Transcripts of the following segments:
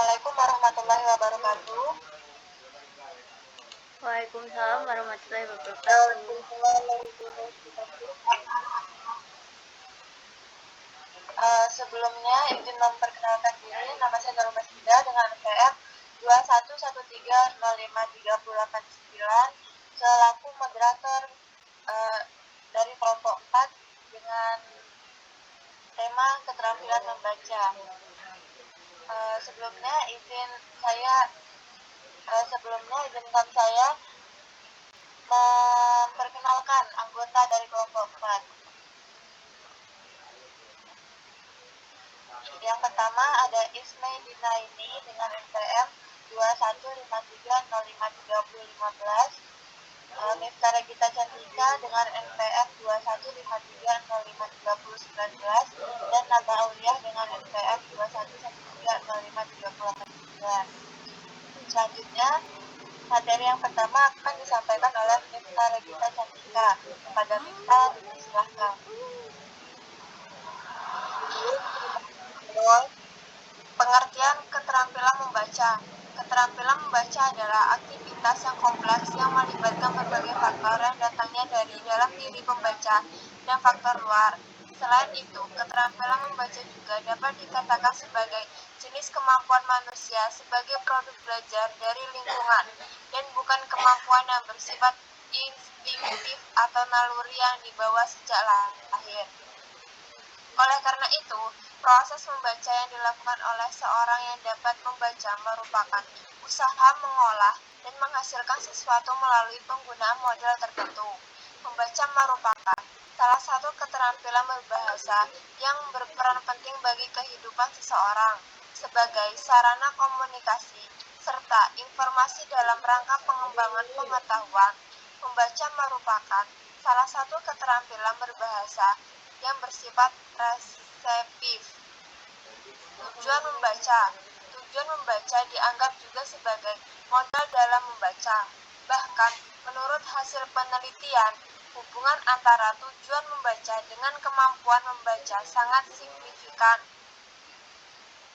Assalamualaikum warahmatullahi wabarakatuh. Waalaikumsalam warahmatullahi wabarakatuh. Sebelumnya izin memperkenalkan diri, nama saya Nurul Basida dengan NPM 2113053889 selaku moderator dari kelompok 4 dengan tema keterampilan membaca. Sebelumnya izinkan saya memperkenalkan anggota dari kelompok 4. Yang pertama ada Ismay Dinaini dengan NPM 2153053015, Miftah Regita Cantika dengan NPM 2153053019, dan Naba Auliah dengan NPM 2113053089. Selanjutnya, materi yang pertama akan disampaikan oleh Miftah Regita Cantika. Kepada Miftah, dipersilahkan. Pengertian keterampilan membaca. Keterampilan membaca adalah aktivitas yang kompleks yang melibatkan berbagai faktor yang datangnya dari dalam diri pembaca dan faktor luar. Selain itu, keterampilan membaca juga dapat dikatakan sebagai jenis kemampuan manusia sebagai produk belajar dari lingkungan dan bukan kemampuan yang bersifat instinktif atau naluri yang dibawa sejak lahir. Oleh karena itu, proses membaca yang dilakukan oleh seorang yang dapat membaca merupakan usaha mengolah dan menghasilkan sesuatu melalui penggunaan model tertentu. Membaca merupakan salah satu keterampilan berbahasa yang berperan penting bagi kehidupan seseorang sebagai sarana komunikasi serta informasi dalam rangka pengembangan pengetahuan. Membaca merupakan salah satu keterampilan berbahasa yang bersifat reseptif. Tujuan membaca. Tujuan membaca dianggap juga sebagai modal dalam membaca. Bahkan, menurut hasil penelitian, hubungan antara tujuan membaca dengan kemampuan membaca sangat signifikan.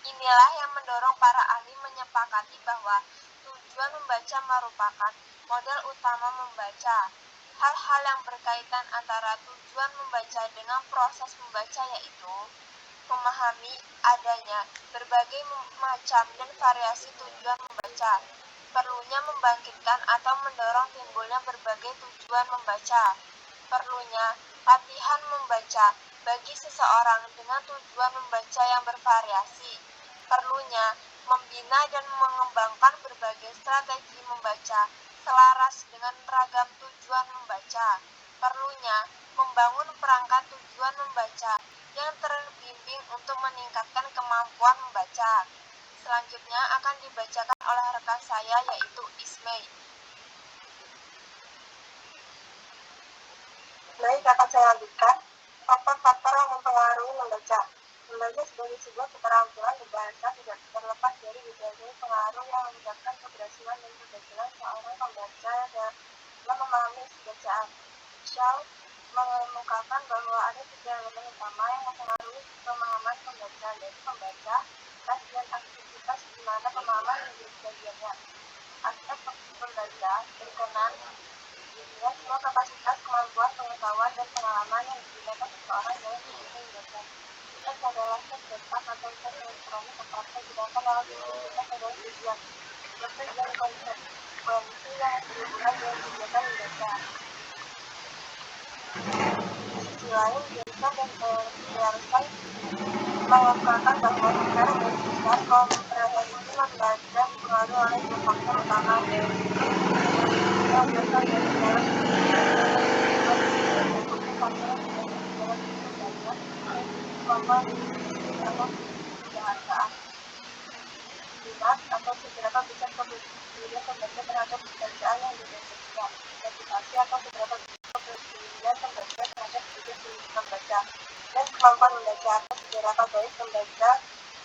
Inilah yang mendorong para ahli menyepakati bahwa tujuan membaca merupakan modal utama membaca. Hal-hal yang berkaitan antara tujuan membaca dengan proses membaca yaitu memahami adanya berbagai macam dan variasi tujuan membaca, perlunya membangkitkan atau mendorong timbulnya berbagai tujuan membaca, perlunya latihan membaca bagi seseorang dengan tujuan membaca yang bervariasi, perlunya membina dan mengembangkan berbagai strategi membaca selaras dengan ragam tujuan membaca, perlunya membangun perangkat tujuan membaca yang terbimbing untuk meningkatkan kemampuan membaca. Selanjutnya akan dibacakan oleh rekan saya yaitu Ismay. Baik, akan saya lanjutkan. Faktor-faktor yang mempengaruhi membaca. Membaca sebagai sebuah keterampilan berbahasa tidak terlepas dari berbagai pengaruh yang menyebabkan keberhasilan dan kegagalan seorang pembaca dalam memahami isi bacaan. Shaw mengemukakan bahwa ada 3 elemen utama yang mempengaruhi pemahaman pembaca, yaitu pembaca, tes, dan aktivitas di mana pemahaman menjadi bagiannya. Aspek pembaca berkenan dengan semua kapasitas, kemampuan, pengetahuan, dan pengalaman yang digunakan seseorang dalam kehidupan membaca. Tes adalah tes cetak atau tes elektronik atau digunakan dalam tes adalah tujuan, proses dan konsekuensi yang berhubungan dengan kegiatan membaca. Di sisi lain, Johnson dan Pearson mengungkapkan bahwa secara garis besar komprehensi membaca dipengaruhi oleh 2 faktor utama, yaitu yang berasal dari dalam diri faktor yang berasal di dalam diri membaca, yaitu kemampuan linguistik atau kebahasaan, minat atau seberapa besar kepedulian pembaca terhadap bacaan yang dibacakan, reputasi atau seberapa kepedulian pembaca terhadap tujuan membaca, dan kemampuan membaca atau seberapa baik pembaca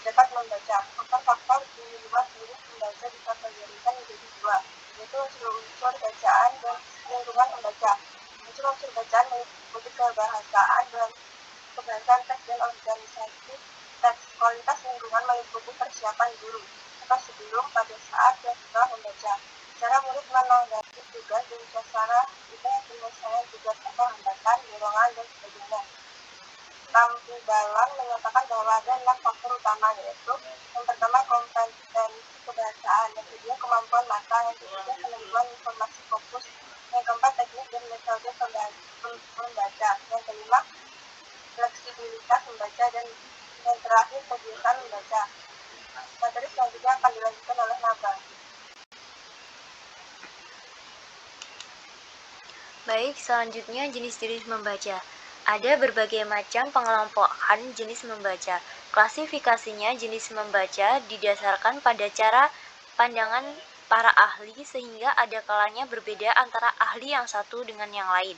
dapat membaca. Faktor-faktor di luar diri pembaca dikategorikan menjadi 2, yaitu unsur bacaan dan lingkungan membaca. Unsur bacaan meliputi kebahasaan dan kebahasaan teks dan organisasi teks. Kualitas lingkungan meliputi persiapan guru. apa sebelum, pada saat, dan setelah membaca. Cara murid menanggapi tugas dan suasana itu penyelesaian tugas atau hambatan, dorongan, dan sebagainya. Tampilan menyatakan bahwa ada 6 faktor utama, yaitu yang pertama kompetensi kebahasaan, yang kedua kemampuan mata, yang ketiga penentuan informasi fokus, yang keempat teknik dan metode membaca, yang kelima fleksibilitas membaca, dan yang terakhir kebiasaan membaca. Materi selanjutnya akan dilanjutkan oleh Naba. Baik, selanjutnya jenis-jenis membaca. Ada berbagai macam pengelompokan jenis membaca. Klasifikasinya jenis membaca didasarkan pada cara pandangan para ahli sehingga ada kalanya berbeda antara ahli yang satu dengan yang lain.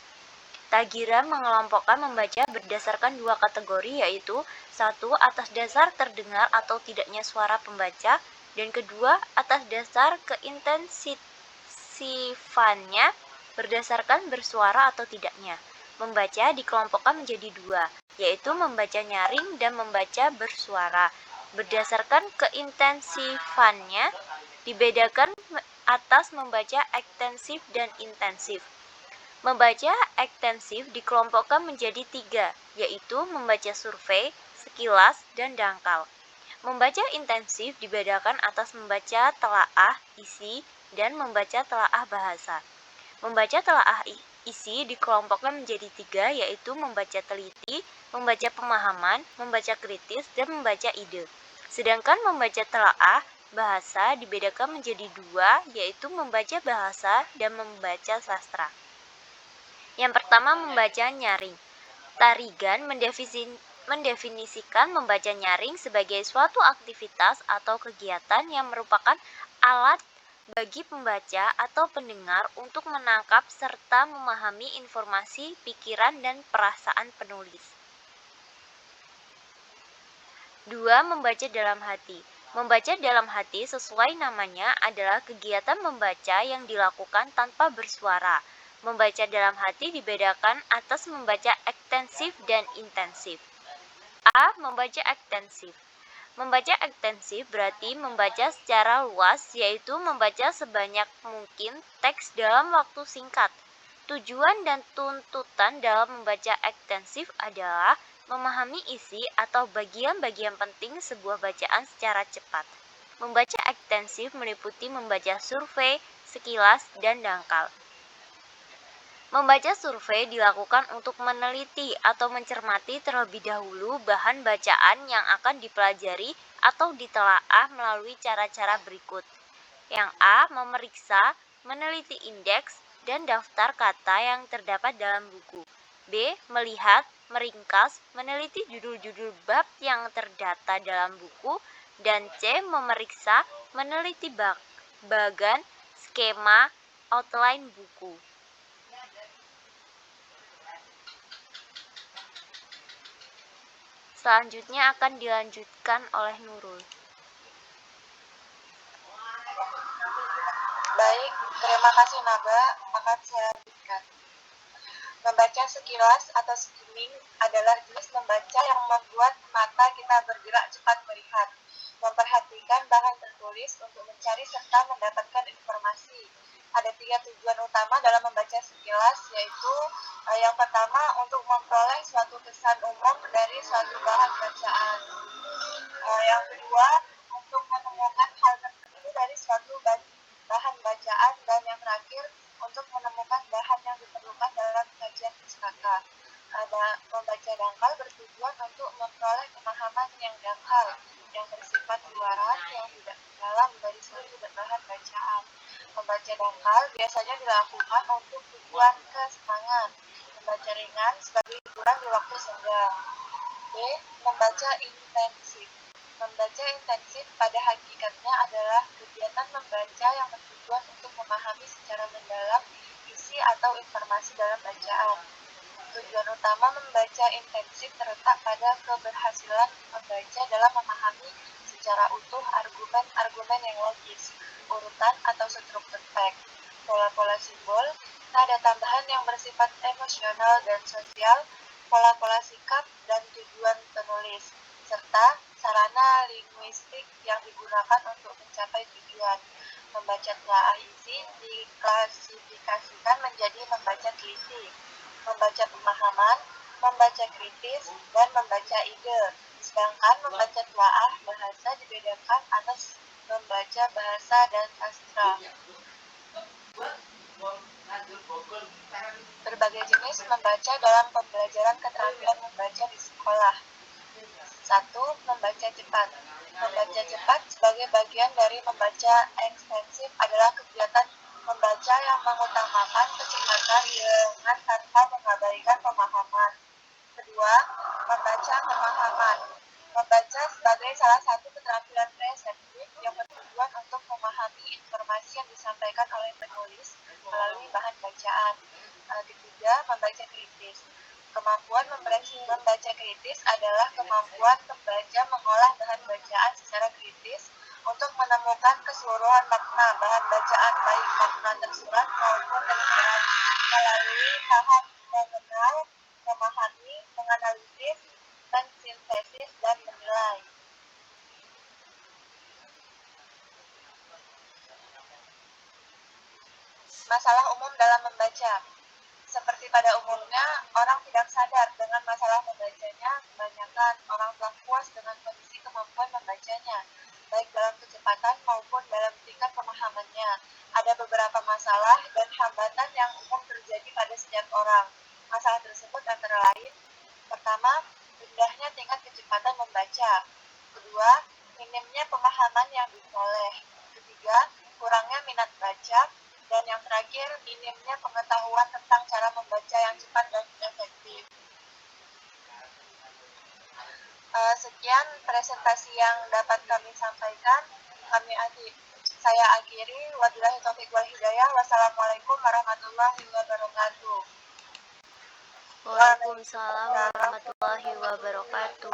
Tagira mengelompokkan membaca berdasarkan 2 kategori, yaitu 1. Atas dasar terdengar atau tidaknya suara pembaca, dan kedua, atas dasar keintensifannya berdasarkan bersuara atau tidaknya. Membaca dikelompokkan menjadi 2, yaitu membaca nyaring dan membaca bersuara. Berdasarkan keintensifannya dibedakan atas membaca ekstensif dan intensif. Membaca ekstensif dikelompokkan menjadi 3, yaitu membaca survei, sekilas, dan dangkal. Membaca intensif dibedakan atas membaca telaah isi dan membaca telaah bahasa. Membaca telaah isi dikelompokkan menjadi 3, yaitu membaca teliti, membaca pemahaman, membaca kritis, dan membaca ide. Sedangkan membaca telaah bahasa dibedakan menjadi 2, yaitu membaca bahasa dan membaca sastra. Yang pertama, membaca nyaring. Tarigan mendefinisikan membaca nyaring sebagai suatu aktivitas atau kegiatan yang merupakan alat bagi pembaca atau pendengar untuk menangkap serta memahami informasi, pikiran, dan perasaan penulis. 2. Membaca dalam hati. Membaca dalam hati sesuai namanya adalah kegiatan membaca yang dilakukan tanpa bersuara. Membaca dalam hati dibedakan atas membaca ekstensif dan intensif. A. Membaca ekstensif. Membaca ekstensif berarti membaca secara luas, yaitu membaca sebanyak mungkin teks dalam waktu singkat. Tujuan dan tuntutan dalam membaca ekstensif adalah memahami isi atau bagian-bagian penting sebuah bacaan secara cepat. Membaca ekstensif meliputi membaca survei, sekilas, dan dangkal. Membaca survei dilakukan untuk meneliti atau mencermati terlebih dahulu bahan bacaan yang akan dipelajari atau ditelaah melalui cara-cara berikut. Yang A. Memeriksa, meneliti indeks, dan daftar kata yang terdapat dalam buku. B. Melihat, meringkas, meneliti judul-judul bab yang terdata dalam buku. Dan C. Memeriksa, meneliti bagan, skema, outline buku. Selanjutnya akan dilanjutkan oleh Nurul. Baik, terima kasih Naba. Akan saya lanjutkan. Membaca sekilas atau skimming adalah jenis membaca yang membuat mata kita bergerak cepat melihat, memperhatikan bahan tertulis untuk mencari serta mendapatkan informasi. Ada 3 tujuan utama dalam membaca sekilas, yaitu yang pertama untuk memperoleh suatu kesan umum dari suatu bahan bacaan. Yang kedua untuk menemukan hal tertentu dari suatu bahan bacaan, dan yang terakhir untuk menemukan bahan yang diperlukan dalam kajian pustaka. Membaca dangkal bertujuan untuk memperoleh pemahaman yang dangkal, yang bersifat luaran, yang tidak dalam dari suatu bahan bacaan. Membaca dangkal biasanya dilakukan untuk tujuan kesenangan. Membaca ringan sebagai hiburan di waktu senggang. B. Membaca intensif. Membaca intensif pada hakikatnya adalah kegiatan membaca yang bertujuan untuk memahami secara mendalam isi atau informasi dalam bacaan. Tujuan utama membaca intensif terletak pada keberhasilan membaca dalam memahami secara utuh argumen-argumen yang logis, urutan atau struktur teks, pola-pola simbol, nada tambahan yang bersifat emosional dan sosial, pola-pola sikap dan tujuan penulis, serta sarana linguistik yang digunakan untuk mencapai tujuan. Membaca telaah isi diklasifikasikan menjadi membaca teliti, membaca pemahaman, membaca kritis, dan membaca ide. Sedangkan membaca telaah bahasa dibedakan atas membaca bahasa dan sastra. Berbagai jenis membaca dalam pembelajaran keterampilan membaca di sekolah. 1. Membaca cepat. Membaca cepat sebagai bagian dari membaca ekstensif adalah kegiatan membaca yang mengutamakan kecepatan dengan tanpa mengabaikan pemahaman. Kedua, membaca pemahaman. Membaca sebagai salah satu keterampilan reseptif yang bertujuan untuk memahami informasi yang disampaikan oleh penulis melalui bahan bacaan. Ketiga, membaca kritis. Kemampuan membaca kritis adalah kemampuan pembaca mengolah bahan bacaan secara kritis untuk menemukan keseluruhan makna bahan bacaan, baik makna tersurat maupun tersirat, melalui tahap mengenal, memahami, menganalisis, mensintesis, dan menilai. Masalah umum dalam membaca. Seperti pada umumnya, orang tidak sadar dengan masalah membacanya. Kebanyakan orang telah puas dengan kondisi kemampuan membacanya, baik dalam kecepatan maupun dalam tingkat pemahamannya. Ada beberapa masalah dan hambatan yang umum terjadi pada setiap orang. Masalah tersebut antara lain: pertama, rendahnya tingkat kecepatan membaca. Kedua, minimnya pemahaman yang diperoleh. Ketiga, kurangnya minat baca. Dan yang terakhir, minimnya pengetahuan tentang cara membaca yang cepat dan efektif. Sekian presentasi yang dapat kami sampaikan. Saya akhiri. Wabillahi taufiq wal hidayah. Wassalamualaikum warahmatullahi wabarakatuh. Waalaikumsalam warahmatullahi wabarakatuh.